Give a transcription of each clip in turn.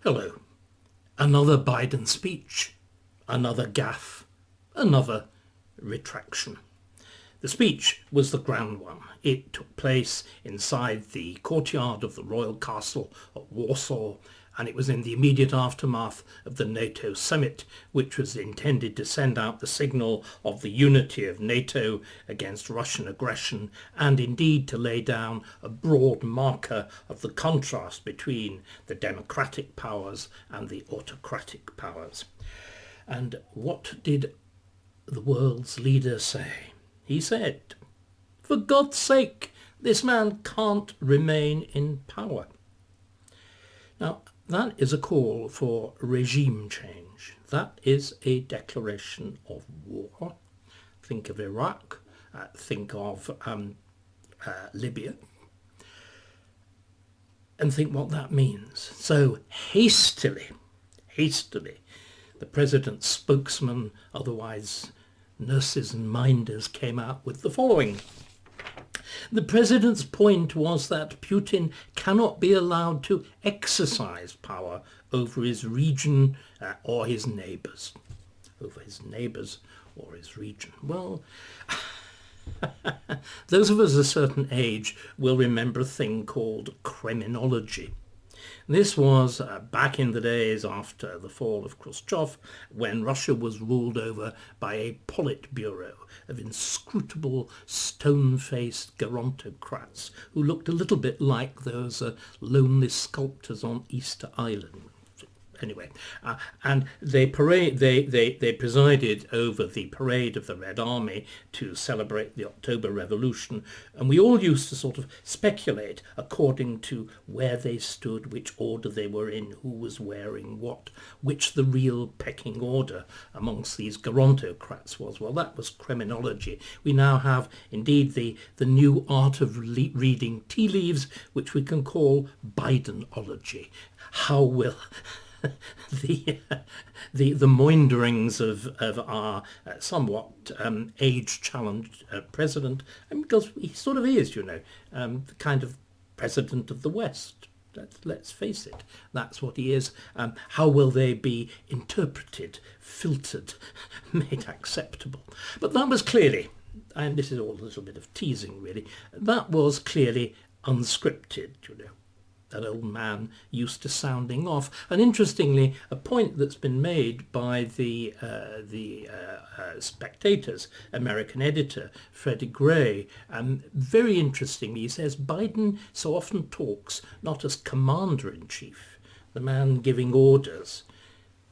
Hello. Another Biden speech, another gaffe, another retraction. The speech was the grand one. It took place inside the courtyard of the royal castle at Warsaw, and it was in the immediate aftermath of the NATO summit, which was intended to send out the signal of the unity of NATO against Russian aggression, and indeed to lay down a broad marker of the contrast between the democratic powers and the autocratic powers. And what did the world's leader say? He said, "For God's sake, this man can't remain in power." Now, that is a call for regime change. That is a declaration of war. Think of Iraq, think of Libya, and think what that means. So hastily, the president's spokesman, otherwise nurses and minders, came out with the following. The president's point was that Putin cannot be allowed to exercise power over his region or his neighbours. Over his neighbours or his region. Well, those of us of a certain age will remember a thing called criminology. This was back in the days after the fall of Khrushchev, when Russia was ruled over by a Politburo of inscrutable stone-faced gerontocrats who looked a little bit like those lonely sculptors on Easter Island. Anyway, and they presided over the parade of the Red Army to celebrate the October Revolution, and we all used to sort of speculate according to where they stood, which order they were in, who was wearing what, which the real pecking order amongst these gerontocrats was. Well, that was criminology. We now have indeed the new art of reading tea leaves, which we can call Bidenology. How will the moinderings of our somewhat age-challenged president, because he sort of is, the kind of president of the West. Let's face it, that's what he is. How will they be interpreted, filtered, made acceptable? But that was clearly, and this is all a little bit of teasing really, that was clearly unscripted, That old man used to sounding off. And interestingly, a point that's been made by the Spectator's American editor, Freddie Gray, very interestingly, he says Biden so often talks not as commander-in-chief, the man giving orders,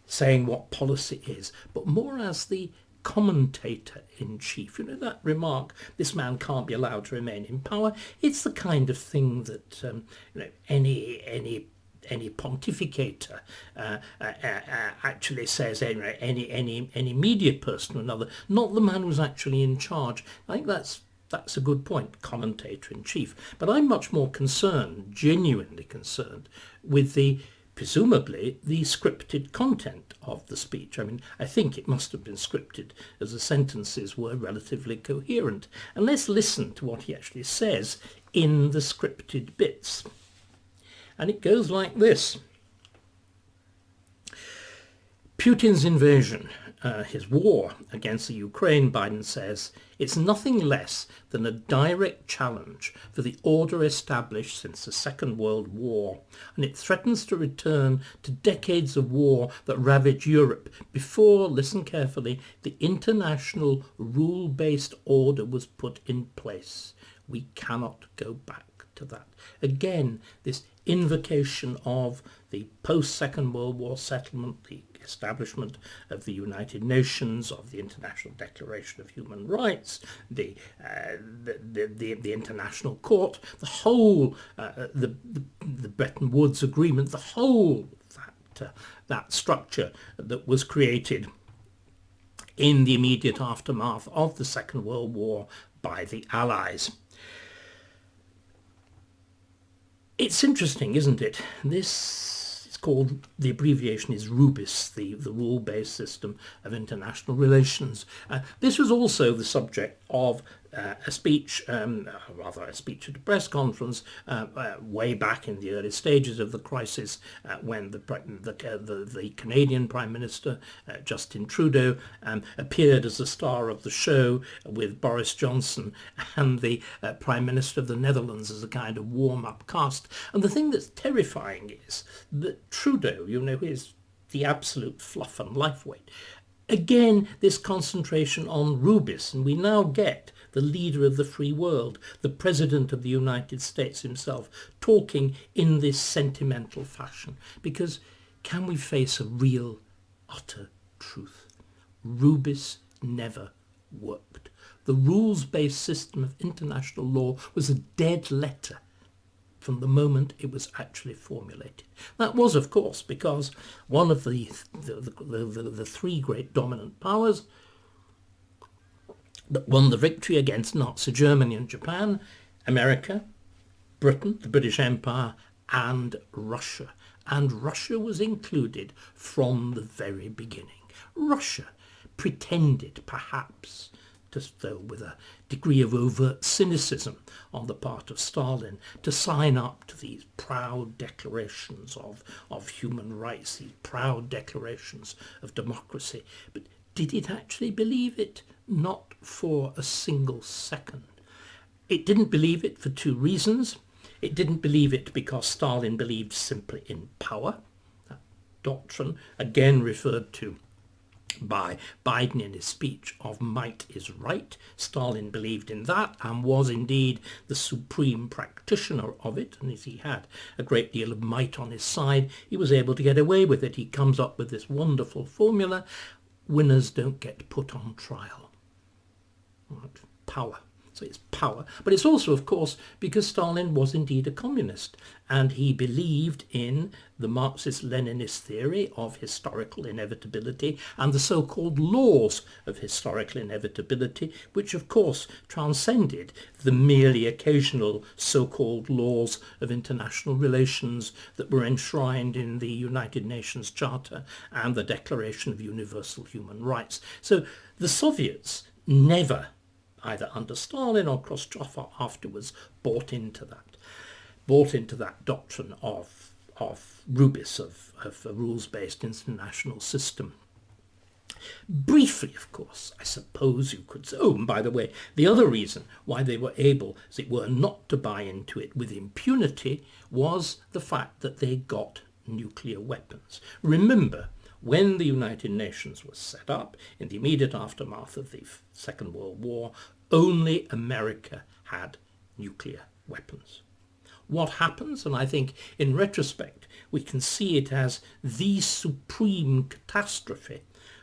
saying what policy is, but more as the commentator-in-chief. That remark, this man can't be allowed to remain in power, it's the kind of thing that any pontificator actually says, any media person or another, not the man who's actually in charge. I think that's a good point, commentator-in-chief. But I'm much more concerned, genuinely concerned, with presumably the scripted content of the speech. I think it must have been scripted, as the sentences were relatively coherent. And let's listen to what he actually says in the scripted bits. And it goes like this. Putin's invasion, his war against the Ukraine, Biden says, it's nothing less than a direct challenge for the order established since the Second World War, and it threatens to return to decades of war that ravaged Europe before, listen carefully, the international rule-based order was put in place. We cannot go back to that. Again, this invocation of the post-Second World War settlement, the establishment of the United Nations, of the International Declaration of Human Rights, the International Court, the whole, the Bretton Woods Agreement, the whole that structure that was created in the immediate aftermath of the Second World War by the Allies. It's interesting, isn't it? This is called, the abbreviation is RUBIS, the rule-based system of international relations. This was also the subject of a speech, rather a speech at a press conference way back in the early stages of the crisis, when the Canadian Prime Minister, Justin Trudeau, appeared as the star of the show with Boris Johnson and the Prime Minister of the Netherlands as a kind of warm-up cast. And the thing that's terrifying is that Trudeau, is the absolute fluff and life weight. Again, this concentration on Rubis, and we now get the leader of the free world, the President of the United States himself, talking in this sentimental fashion. Because can we face a real, utter truth? Rubis never worked. The rules-based system of international law was a dead letter from the moment it was actually formulated. That was, of course, because one of the three great dominant powers that won the victory against Nazi Germany and Japan, America, Britain, the British Empire, and Russia. And Russia was included from the very beginning. Russia pretended, perhaps, just though with a degree of overt cynicism on the part of Stalin, to sign up to these proud declarations of human rights, these proud declarations of democracy. But did it actually believe it? Not for a single second. It didn't believe it for two reasons. It didn't believe it because Stalin believed simply in power. That doctrine, again referred to by Biden in his speech of might is right. Stalin believed in that and was indeed the supreme practitioner of it, and as he had a great deal of might on his side, he was able to get away with it. He comes up with this wonderful formula: winners don't get put on trial. Right. Power. So it's power. But it's also, of course, because Stalin was indeed a communist, and he believed in the Marxist-Leninist theory of historical inevitability and the so-called laws of historical inevitability, which, of course, transcended the merely occasional so-called laws of international relations that were enshrined in the United Nations Charter and the Declaration of Universal Human Rights. So the Soviets never, either under Stalin or Khrushchev afterwards, bought into that doctrine of Rubis, of a rules-based international system. Briefly, of course, I suppose you could say, oh, and by the way, the other reason why they were able, as it were, not to buy into it with impunity was the fact that they got nuclear weapons. Remember, when the United Nations was set up in the immediate aftermath of the Second World War, only America had nuclear weapons. What happens, and I think in retrospect we can see it as the supreme catastrophe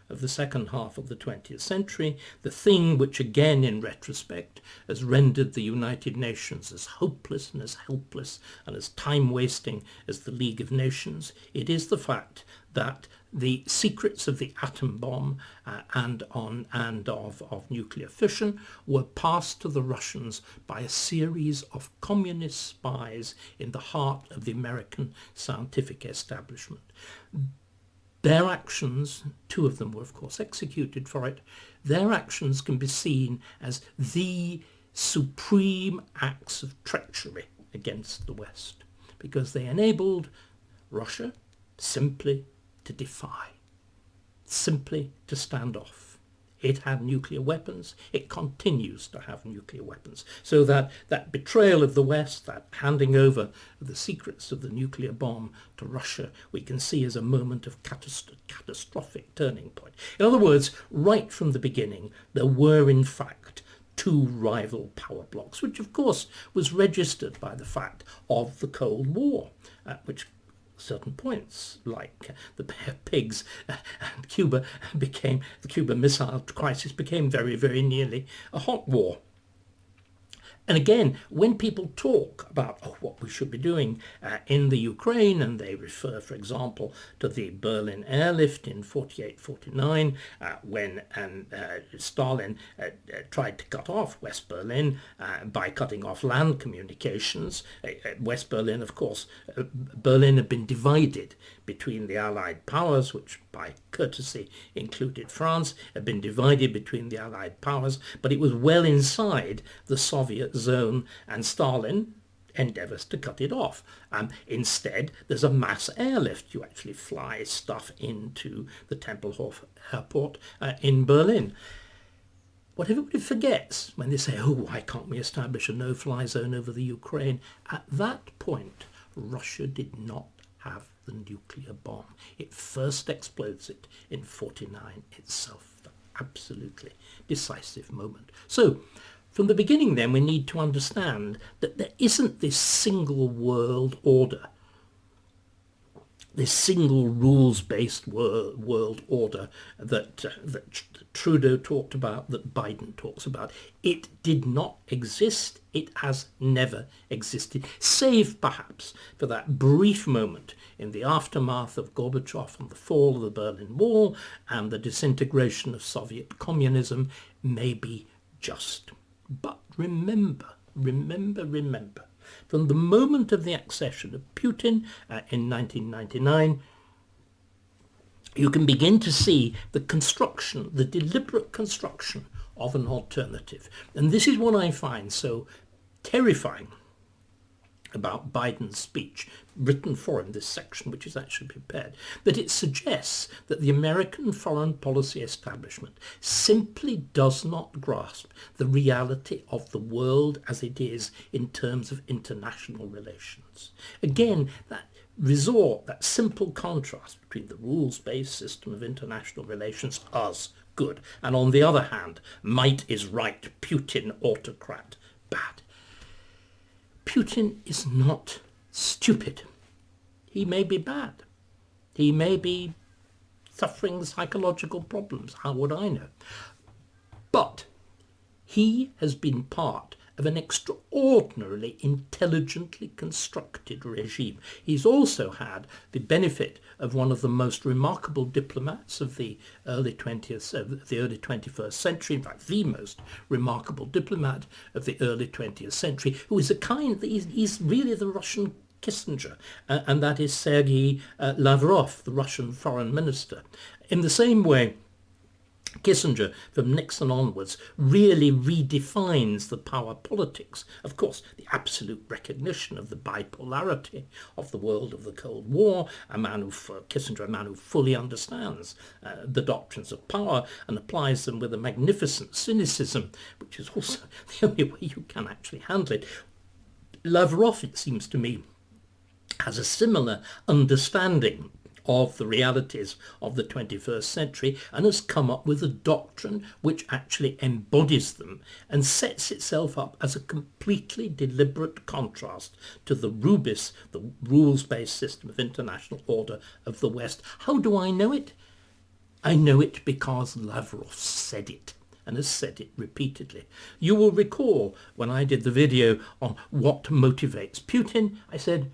of the second half of the 20th century, the thing which again in retrospect has rendered the United Nations as hopeless and as helpless and as time-wasting as the League of Nations. It is the fact that the secrets of the atom bomb and of nuclear fission were passed to the Russians by a series of communist spies in the heart of the American scientific establishment. Their actions, two of them were of course executed for it, their actions can be seen as the supreme acts of treachery against the West, because they enabled Russia simply to defy, simply to stand off. It had nuclear weapons. It continues to have nuclear weapons. So that betrayal of the West, that handing over the secrets of the nuclear bomb to Russia, we can see as a moment of catastrophic turning point. In other words, right from the beginning, there were in fact two rival power blocks, which of course was registered by the fact of the Cold War, which certain points, like the pigs and Cuba, the Cuban Missile Crisis became very, very nearly a hot war. And again, when people talk about what we should be doing in the Ukraine, and they refer, for example, to the Berlin airlift in 48-49, when Stalin tried to cut off West Berlin by cutting off land communications. West Berlin, of course, Berlin had been divided between the Allied powers, which by courtesy included France, had been divided between the Allied powers, but it was well inside the Soviet zone, and Stalin endeavours to cut it off. Instead, there's a mass airlift. You actually fly stuff into the Tempelhof airport in Berlin. What everybody forgets when they say, oh, why can't we establish a no-fly zone over the Ukraine? At that point, Russia did not have the nuclear bomb. It first explodes it in 49 itself. The absolutely decisive moment. So, from the beginning then, we need to understand that there isn't this single world order, this single rules-based world order that Trudeau talked about, that Biden talks about. It did not exist. It has never existed, save perhaps for that brief moment in the aftermath of Gorbachev and the fall of the Berlin Wall and the disintegration of Soviet communism, maybe just. But remember, from the moment of the accession of Putin in 1999, you can begin to see the construction, the deliberate construction of an alternative. And this is what I find so terrifying about Biden's speech, written for him, this section which is actually prepared, that it suggests that the American foreign policy establishment simply does not grasp the reality of the world as it is in terms of international relations. Again, that simple contrast between the rules-based system of international relations, us, good, and on the other hand, might is right, Putin, autocrat, bad. Putin is not stupid. He may be bad. He may be suffering psychological problems. How would I know? But he has been part of an extraordinarily intelligently constructed regime. He's also had the benefit of one of the most remarkable diplomats of the early 21st century, in fact the most remarkable diplomat of the early 20th century, who is he's really the Russian Kissinger, and that is Sergei Lavrov, the Russian foreign minister. In the same way, Kissinger, from Nixon onwards, really redefines the power politics. Of course, the absolute recognition of the bipolarity of the world of the Cold War, Kissinger, a man who fully understands the doctrines of power and applies them with a magnificent cynicism, which is also the only way you can actually handle it. Lavrov, it seems to me, has a similar understanding of the realities of the 21st century and has come up with a doctrine which actually embodies them and sets itself up as a completely deliberate contrast to the RUBIS, the rules-based system of international order of the West. How do I know it? I know it because Lavrov said it, and has said it repeatedly. You will recall when I did the video on what motivates Putin, I said,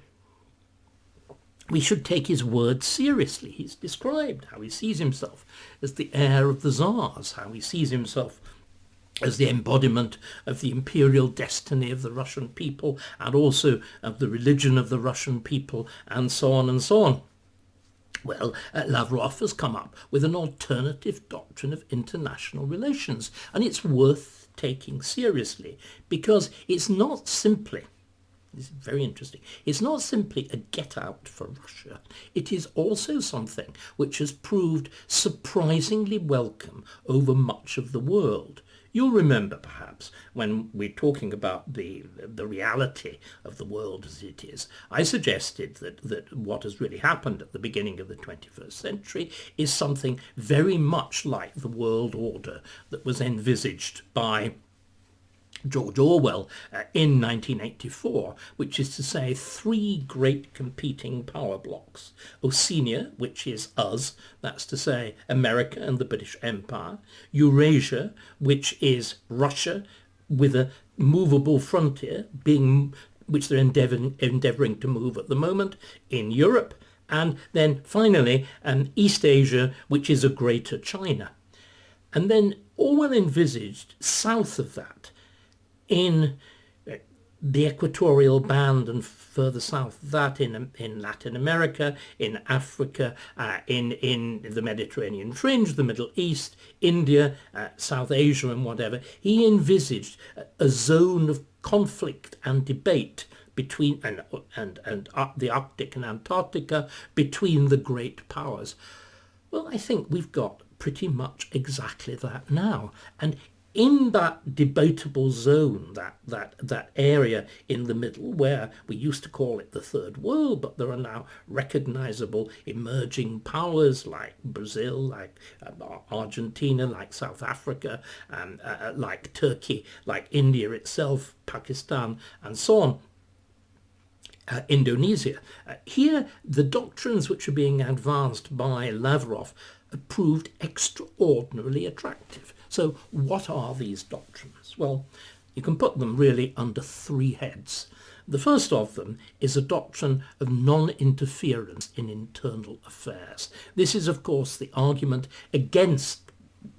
we should take his words seriously. He's described how he sees himself as the heir of the Tsars, how he sees himself as the embodiment of the imperial destiny of the Russian people and also of the religion of the Russian people, and so on and so on. Well, Lavrov has come up with an alternative doctrine of international relations, and it's worth taking seriously because it's not simply, this is very interesting, it's not simply a get out for Russia. It is also something which has proved surprisingly welcome over much of the world. You'll remember perhaps when we're talking about the reality of the world as it is, I suggested that what has really happened at the beginning of the 21st century is something very much like the world order that was envisaged by George Orwell in 1984, which is to say three great competing power blocks. Oceania, which is us, that's to say America and the British Empire. Eurasia, which is Russia, with a movable frontier which they're endeavouring to move at the moment in Europe, and then finally East Asia, which is a greater China. And then Orwell envisaged south of that, in the equatorial band and further south of that, in Latin America, in Africa, in the Mediterranean fringe, the Middle East, India, South Asia and whatever, he envisaged a zone of conflict and debate between and the Arctic and Antarctica, between the great powers. Well, I think we've got pretty much exactly that now. And in that debatable zone, that area in the middle, where we used to call it the Third World, but there are now recognizable emerging powers like Brazil, like Argentina, like South Africa, like Turkey, like India itself, Pakistan, and so on. Indonesia. Here, the doctrines which are being advanced by Lavrov have proved extraordinarily attractive. So what are these doctrines? Well, you can put them really under three heads. The first of them is a doctrine of non-interference in internal affairs. This is, of course, the argument against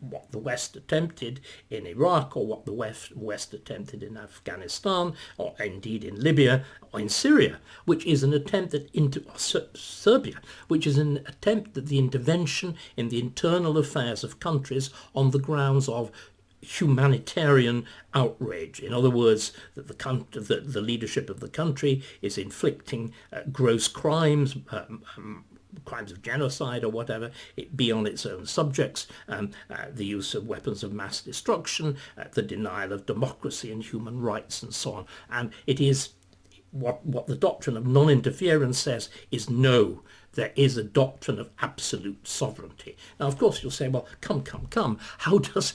what the West attempted in Iraq, or what the West attempted in Afghanistan, or indeed in Libya, or in Syria, which is an attempt into Serbia, which is an attempt at the intervention in the internal affairs of countries on the grounds of humanitarian outrage. In other words, that the leadership of the country is inflicting gross crimes, crimes of genocide or whatever, it be on its own subjects, the use of weapons of mass destruction, the denial of democracy and human rights and so on. And it is what the doctrine of non-interference says is no, there is a doctrine of absolute sovereignty. Now, of course, you'll say, well, come. How does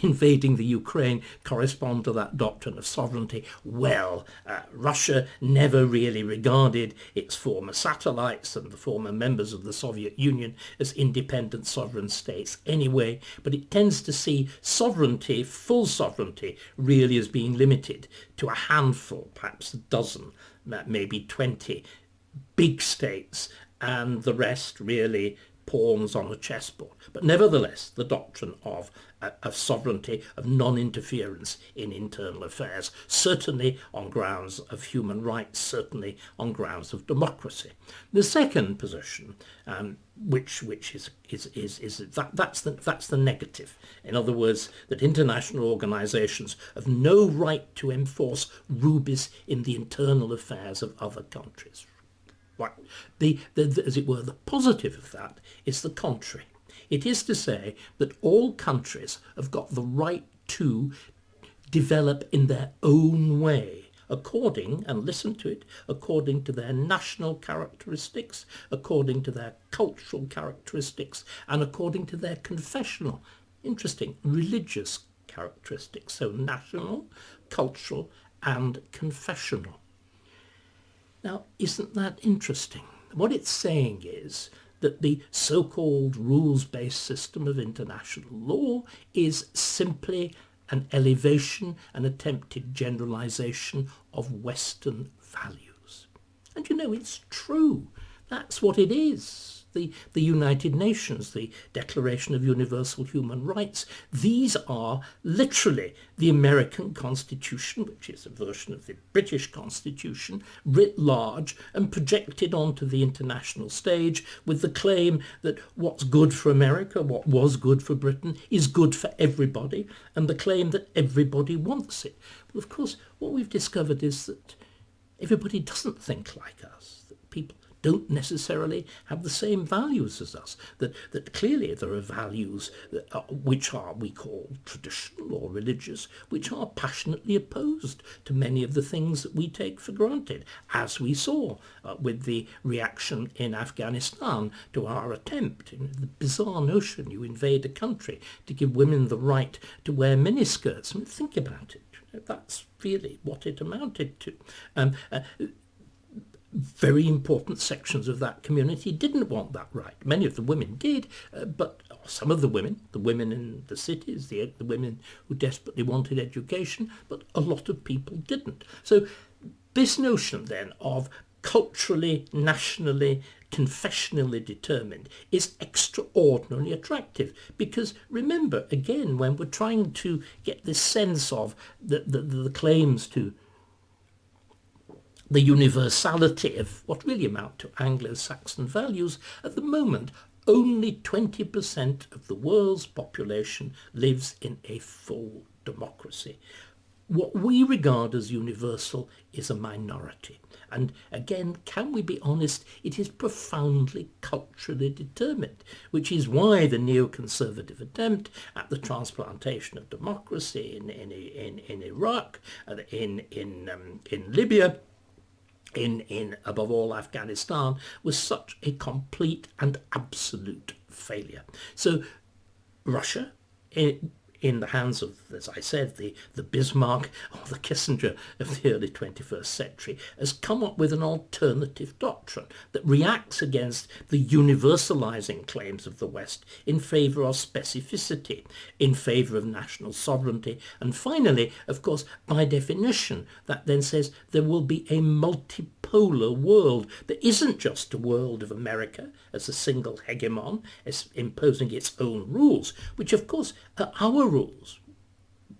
invading the Ukraine correspond to that doctrine of sovereignty? Well, Russia never really regarded its former satellites and the former members of the Soviet Union as independent sovereign states anyway, but it tends to see sovereignty, full sovereignty, really as being limited to a handful, perhaps a dozen, maybe 20 big states, and the rest really pawns on a chessboard. But nevertheless, the doctrine of sovereignty, of non-interference in internal affairs, certainly on grounds of human rights, certainly on grounds of democracy. The second position, which is that's the negative. In other words, that international organisations have no right to enforce rubies in the internal affairs of other countries. Right. As it were, the positive of that is the contrary. It is to say that all countries have got the right to develop in their own way, according, and listen to it, according to their national characteristics, according to their cultural characteristics, and according to their confessional, interesting, religious characteristics. So national, cultural, and confessional. Now, isn't that interesting? What it's saying is that the so-called rules-based system of international law is simply an elevation, an attempted generalization of Western values. And you know, it's true. That's what it is. The United Nations, the Declaration of Universal Human Rights, these are literally the American Constitution, which is a version of the British Constitution, writ large and projected onto the international stage with the claim that what's good for America, what was good for Britain, is good for everybody, and the claim that everybody wants it. Well, of course, what we've discovered is that everybody doesn't think like us, that people don't necessarily have the same values as us, that clearly there are values which are, we call traditional or religious, which are passionately opposed to many of the things that we take for granted, as we saw with the reaction in Afghanistan to our attempt. The bizarre notion you invade a country to give women the right to wear miniskirts. I mean, think about it. That's really what it amounted to. very important sections of that community didn't want that right. Many of the women did, but some of the women in the cities, the women who desperately wanted education, but a lot of people didn't. So this notion then of culturally, nationally, confessionally determined is extraordinarily attractive, because remember, again, when we're trying to get this sense of the claims to the universality of what really amount to Anglo-Saxon values, at the moment only 20% of the world's population lives in a full democracy. What we regard as universal is a minority. And again, can we be honest, it is profoundly culturally determined, which is why the neoconservative attempt at the transplantation of democracy in Iraq, in Libya, in above all Afghanistan, was such a complete and absolute failure. So Russia, in the hands of, as I said, the Bismarck or the Kissinger of the early 21st century, has come up with an alternative doctrine that reacts against the universalizing claims of the West in favour of specificity, in favour of national sovereignty, and finally, of course, by definition, that then says there will be a multipolar world that isn't just a world of America as a single hegemon, as imposing its own rules, which of course are our rules.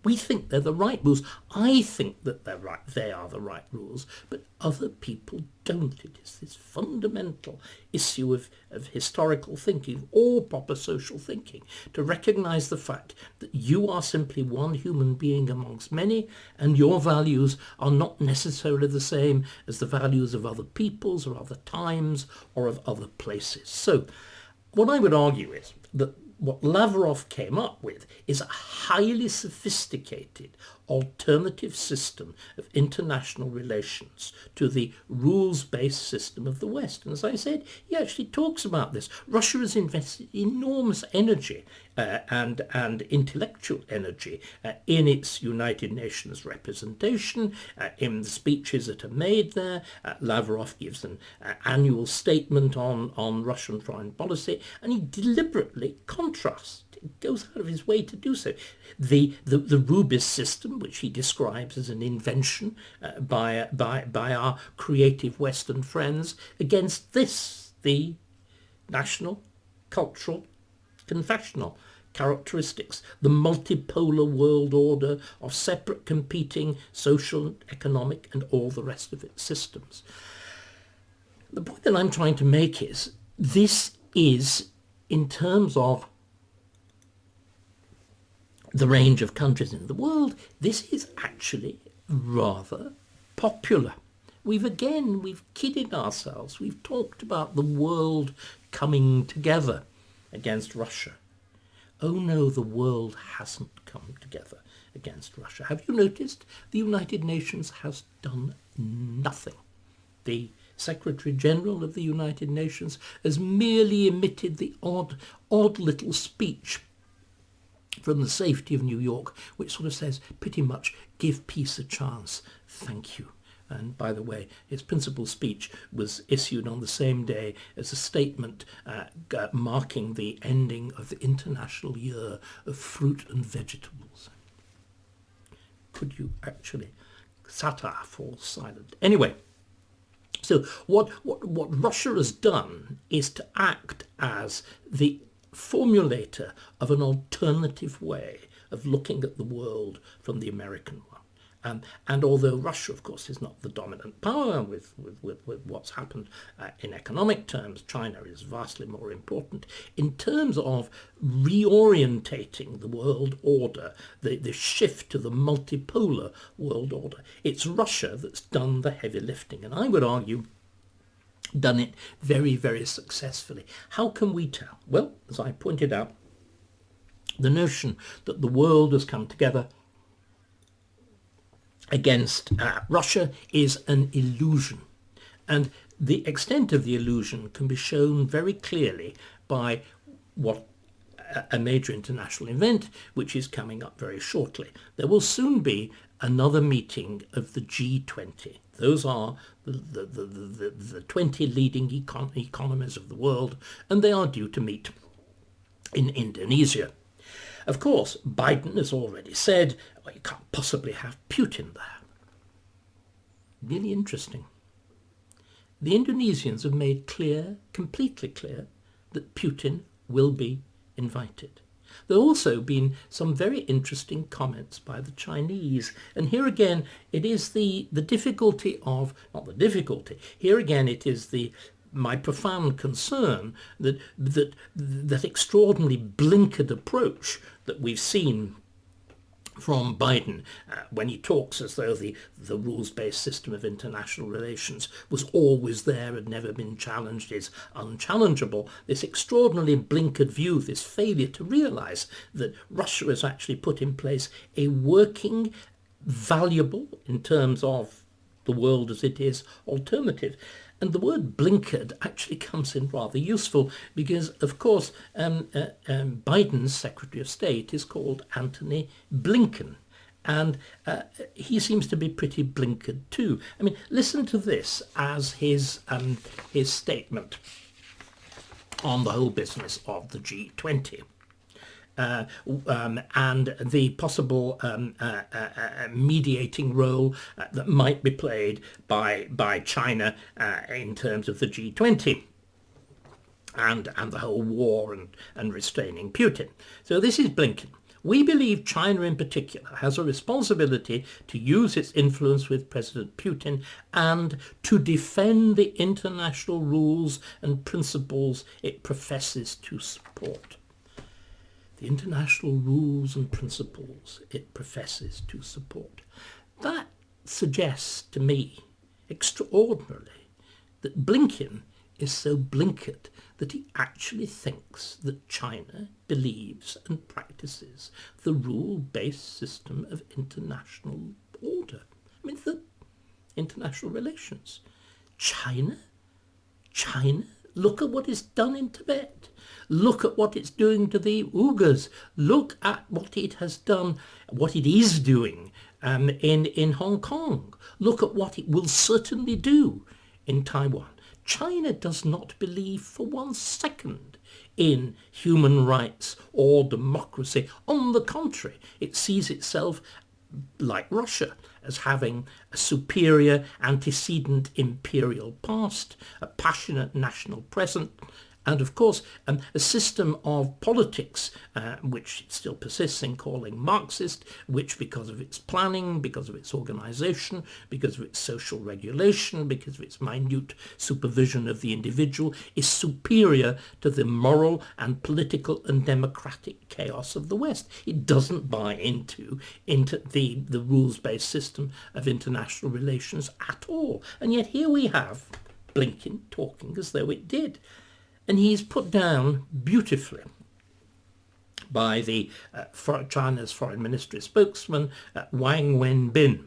We think they're the right rules. I think that they're right. They are the right rules, but other people don't. It is this fundamental issue of historical thinking, or proper social thinking, to recognise the fact that you are simply one human being amongst many, and your values are not necessarily the same as the values of other peoples or other times or of other places. So what I would argue is that what Lavrov came up with is a highly sophisticated alternative system of international relations to the rules-based system of the West. And as I said, he actually talks about this. Russia has invested enormous energy and intellectual energy in its United Nations representation, in the speeches that are made there. Lavrov gives an annual statement on Russian foreign policy, and he deliberately contrasts, goes out of his way to do so, the Rubis system, which he describes as an invention by our creative Western friends, against this, the national, cultural, confessional characteristics, the multipolar world order of separate competing social, economic, and all the rest of its systems. The point that I'm trying to make is, this is, in terms of the range of countries in the world, this is actually rather popular. We've kidded ourselves. We've talked about the world coming together against Russia. Oh no, the world hasn't come together against Russia. Have you noticed? The United Nations has done nothing. The Secretary General of the United Nations has merely emitted the odd little speech from the safety of New York, which sort of says pretty much, give peace a chance, thank you. And by the way, his principal speech was issued on the same day as a statement marking the ending of the International Year of Fruit and Vegetables. Could you actually? Satire falls silent. Anyway, so what Russia has done is to act as the formulator of an alternative way of looking at the world from the American one. And although Russia, of course, is not the dominant power with what's happened in economic terms, China is vastly more important. In terms of reorientating the world order, the shift to the multipolar world order, it's Russia that's done the heavy lifting. And I would argue done it very, very successfully. How can we tell? Well, as I pointed out, the notion that the world has come together against Russia is an illusion. And the extent of the illusion can be shown very clearly by what a major international event which is coming up very shortly. There will soon be another meeting of the G20. Those are the 20 leading economies of the world, and they are due to meet in Indonesia. Of course, Biden has already said, well, you can't possibly have Putin there. Really interesting. The Indonesians have made clear, completely clear, that Putin will be invited. There have also been some very interesting comments by the Chinese. And here again, it is the difficulty of, not the difficulty, here again it is my profound concern that extraordinarily blinkered approach that we've seen from Biden when he talks as though the rules-based system of international relations was always there, had never been challenged, is unchallengeable. This extraordinarily blinkered view, this failure to realise that Russia has actually put in place a working, valuable, in terms of the world as it is, alternative. And the word blinkered actually comes in rather useful because, of course, Biden's Secretary of State is called Antony Blinken. And he seems to be pretty blinkered too. I mean, listen to this as his statement on the whole business of the G20. And the possible mediating role that might be played by China in terms of the G20 and the whole war and restraining Putin. So this is Blinken. We believe China in particular has a responsibility to use its influence with President Putin and to defend the international rules and principles it professes to support. The international rules and principles it professes to support. That suggests to me, extraordinarily, that Blinken is so blinkered that he actually thinks that China believes and practices the rule-based system of international order. I mean, the international relations. China, look at what is done in Tibet. Look at what it's doing to the Uyghurs. Look at what it has done, what it is doing in Hong Kong. Look at what it will certainly do in Taiwan. China does not believe for 1 second in human rights or democracy. On the contrary, it sees itself, like Russia, as having a superior antecedent imperial past, a passionate national present, and of course a system of politics which still persists in calling Marxist, which because of its planning, because of its organisation, because of its social regulation, because of its minute supervision of the individual, is superior to the moral and political and democratic chaos of the West. It doesn't buy into the rules-based system of international relations at all. And yet here we have Blinken talking as though it did. And he's put down beautifully by the China's foreign ministry spokesman, Wang Wenbin,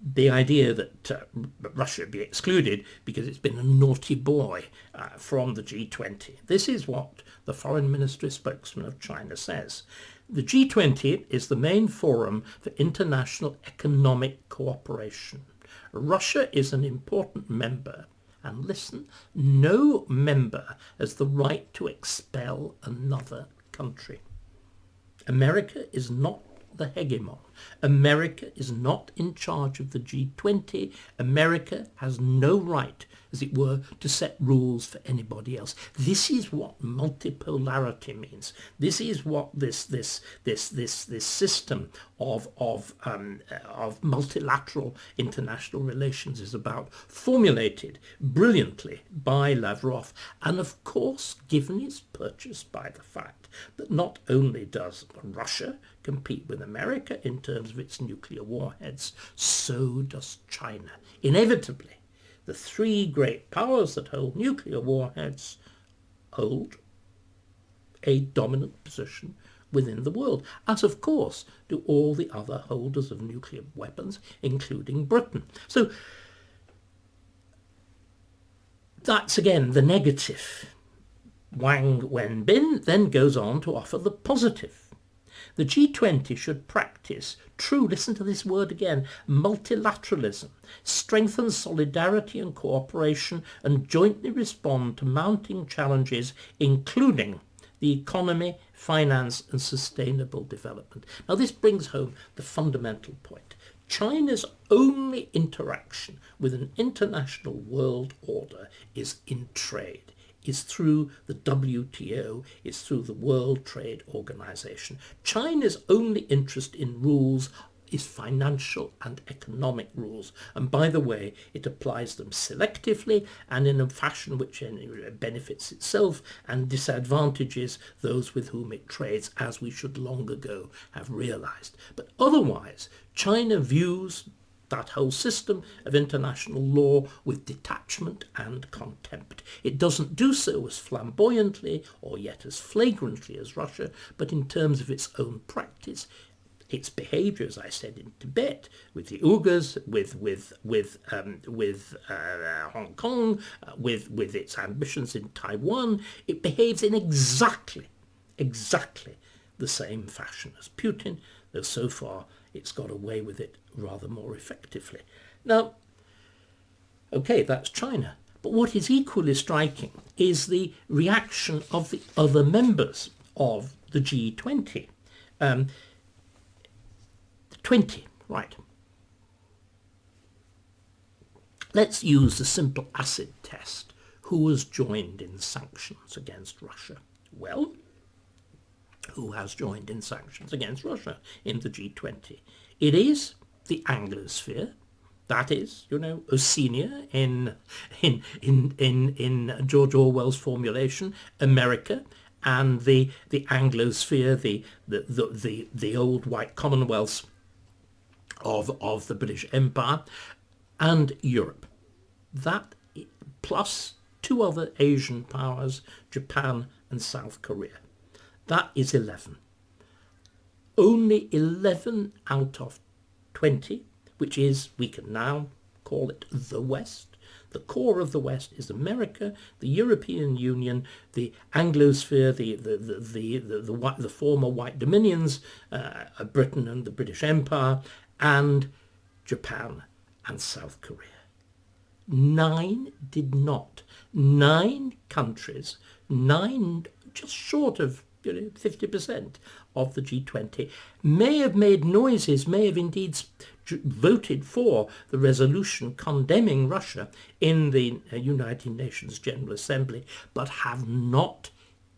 the idea that Russia be excluded because it's been a naughty boy from the G20. This is what the foreign ministry spokesman of China says. The G20 is the main forum for international economic cooperation. Russia is an important member. And listen, no member has the right to expel another country. America is not the hegemon. America is not in charge of the G20. America has no right, as it were, to set rules for anybody else. This is what multipolarity means. This is what this system of multilateral international relations is about, formulated brilliantly by Lavrov, and of course given its purchase by the fact that not only does Russia compete with America in terms of its nuclear warheads, so does China. Inevitably, the three great powers that hold nuclear warheads hold a dominant position within the world, as of course do all the other holders of nuclear weapons, including Britain. So that's again the negative. Wang Wenbin then goes on to offer the positive. The G20 should practice true, listen to this word again, multilateralism, strengthen solidarity and cooperation, and jointly respond to mounting challenges, including the economy, finance, and sustainable development. Now, this brings home the fundamental point. China's only interaction with an international world order is in trade, is through the WTO, is through the World Trade Organization. China's only interest in rules is financial and economic rules. And by the way, it applies them selectively and in a fashion which benefits itself and disadvantages those with whom it trades, as we should long ago have realized. But otherwise, China views that whole system of international law with detachment and contempt. It doesn't do so as flamboyantly or yet as flagrantly as Russia, but in terms of its own practice, its behaviour, as I said, in Tibet, with the Uyghurs, with Hong Kong, with its ambitions in Taiwan, it behaves in exactly the same fashion as Putin, though so far it's got away with it rather more effectively. Now, okay, that's China. But what is equally striking is the reaction of the other members of the G20. 20, right. Let's use the simple acid test. Who has joined in sanctions against Russia? Well, who has joined in sanctions against Russia in the G20? It is the Anglosphere. That is, Oceania in George Orwell's formulation, America, and the Anglosphere, the old white commonwealths of the British Empire, and Europe. That plus two other Asian powers, Japan and South Korea. That is 11. Only 11 out of 20, which is, we can now call it the West. The core of the West is America, the European Union, the Anglosphere, the former white dominions, Britain and the British Empire, and Japan and South Korea. 9 did not. 9 countries, 9 just short of 50% of the G20 may have made noises, may have indeed voted for the resolution condemning Russia in the United Nations General Assembly, but have not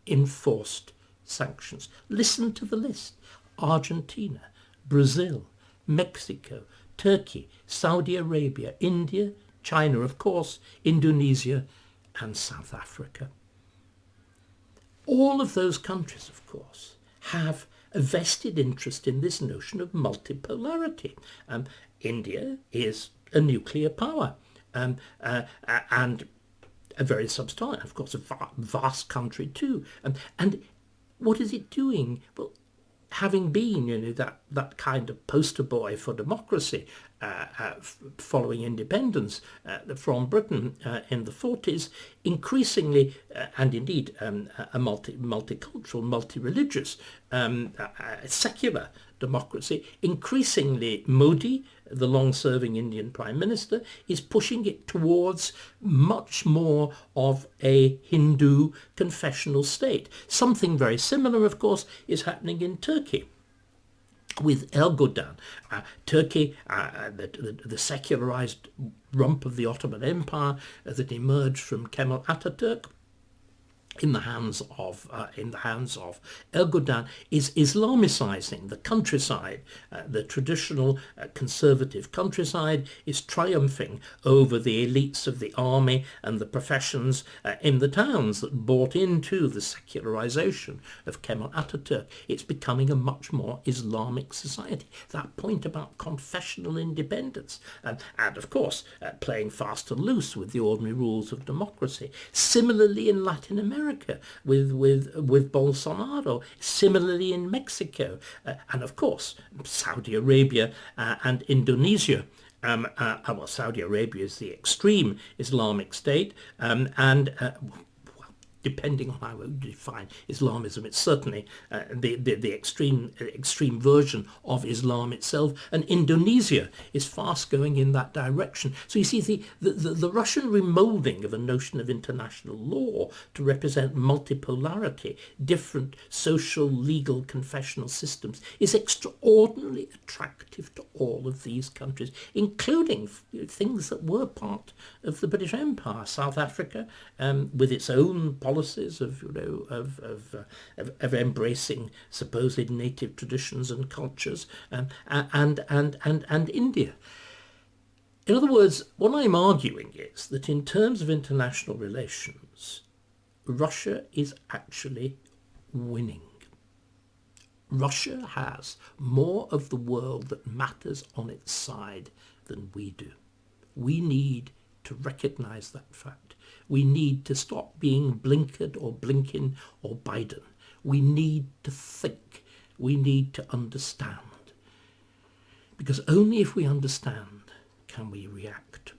enforced sanctions. Listen to the list. Argentina, Brazil, Mexico, Turkey, Saudi Arabia, India, China, of course, Indonesia, and South Africa. All of those countries, of course, have a vested interest in this notion of multipolarity. India is a nuclear power and a very substantial, of course, a vast country too. And what is it doing? Well, having been, that kind of poster boy for democracy following independence from Britain in the 40s, increasingly, and indeed a multicultural, multi-religious, secular democracy, increasingly Modi, the long-serving Indian Prime Minister, is pushing it towards much more of a Hindu confessional state. Something very similar, of course, is happening in Turkey with Erdogan. Turkey, the secularized rump of the Ottoman Empire that emerged from Kemal Atatürk, in the hands of Erdogan, is Islamicizing the countryside. The traditional conservative countryside is triumphing over the elites of the army and the professions in the towns that bought into the secularization of Kemal Atatürk. It's becoming a much more Islamic society. That point about confessional independence and of course playing fast and loose with the ordinary rules of democracy. Similarly in Latin America, with Bolsonaro, similarly in Mexico, and of course Saudi Arabia and Indonesia. Saudi Arabia is the extreme Islamic state, and depending on how we define Islamism. It's certainly the extreme version of Islam itself, and Indonesia is fast going in that direction. So you see, the Russian remoulding of a notion of international law to represent multipolarity, different social, legal, confessional systems, is extraordinarily attractive to all of these countries, including things that were part of the British Empire. South Africa, with its own policies of embracing supposed native traditions and cultures, and India. In other words, what I'm arguing is that in terms of international relations, Russia is actually winning. Russia has more of the world that matters on its side than we do. We need to recognise that fact. We need to stop being Blinkered or Blinken or Biden. We need to think. We need to understand. Because only if we understand can we react.